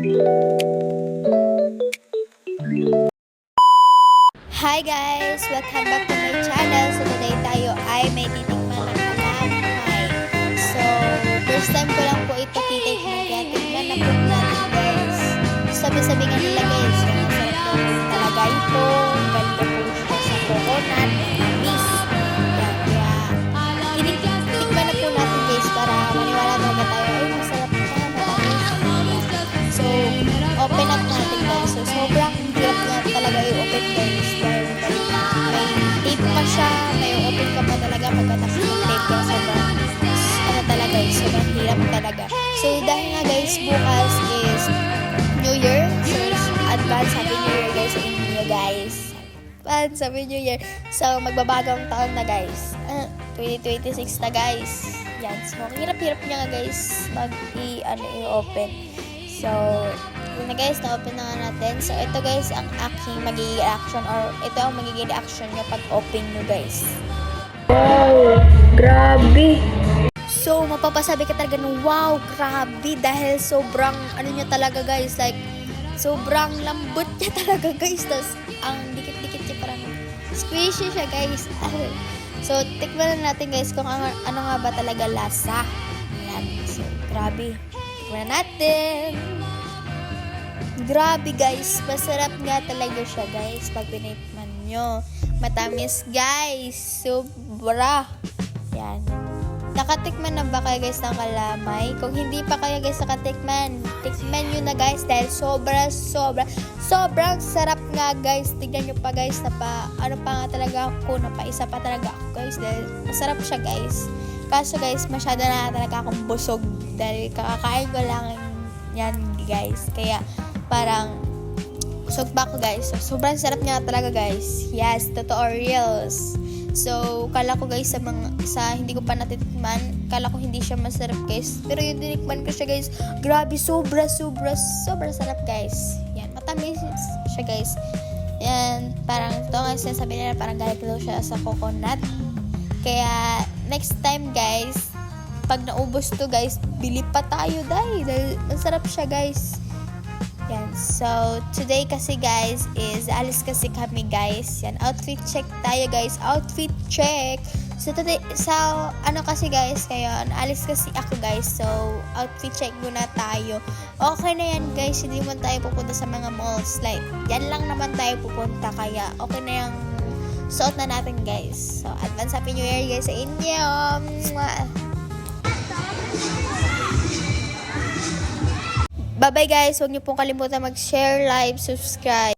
Hi guys! Welcome back to my channel. So today tayo ay may titikman ng kalamay. So first time ko lang po ito titikman. Kaya tignan na po natin guys. Sabi-sabi nga nila guys. Ang sarap daw po talaga ito. Ganda po siya sa coconut. Miss. Kaya titikman na po natin guys para maniwala talaga tayo. Ay masarap siya. Matamis. So open up natin guys. So sobrang hirap nga talaga i-open guys. May tape pa siya, may open ka pa talaga pagkatapos ng tape kaya sobrang talaga guys, sobrang hirap talaga. So dahil nga guys, bukas is New Year, so advance Happy New Year guys sa inyo guys. Advance Happy New Year. So magbabagong taon na guys, 2026 na guys. Yan, so ang hirap-hirap niya nga guys i-open. So yun na guys, na-open na nga natin. So, ito guys, ang aking magiging reaction or ito ang magiging reaction nyo pag open nyo guys. Wow! Grabe! So, mapapasabi ka talaga ng wow, grabe. Dahil sobrang, ano niya talaga guys, like, sobrang lambot niya talaga guys. Tapos, ang dikit-dikit niya parang squishy siya guys. So, tikman na natin guys kung ano nga ba talaga lasa. Ayan. So, grabe. Tikman na natin. Grabe guys, masarap nga talaga siya guys pag pinitikman nyo. Matamis guys, sobra. Yan. Nakatikman na ba kayo guys ng kalamay? Kung hindi pa kayo guys nakatikman, tikman nyo na guys dahil sobrang sarap nga guys. Tignan nyo pa guys na pa, ano pa nga talaga ako, napaisa pa talaga ako guys dahil masarap siya guys. Kaso guys, masyado na talaga akong busog dahil kakakain ko lang yan guys. Kaya parang sugba ko guys. So, sobrang sarap niya talaga guys. Yes, totoo reals. So, kala ko guys sa hindi ko pa natitikman, kala ko hindi siya masarap guys. Pero yung tinikman ko siya guys, grabe, sobra sarap guys. Yan, matamis siya guys. Yan, parang ito nga sinasabi nila parang galing daw siya sa coconut. Kaya, next time guys, pag naubos to guys, bili pa tayo dahil masarap siya guys. Yan. So, today kasi guys is alis kasi kami guys. Yan, outfit check tayo guys. Outfit check. So, today, ano kasi guys, kaya alis kasi ako guys. So, outfit check muna tayo. Okay na yan guys. Hindi man tayo pupunta sa mga malls. Like, yan lang naman tayo pupunta. Kaya, okay na yung suot na natin guys. So, advance Happy New Year guys sa inyo. Mwah! Bye-bye guys. Huwag niyo pong kalimutan mag-share, like, subscribe.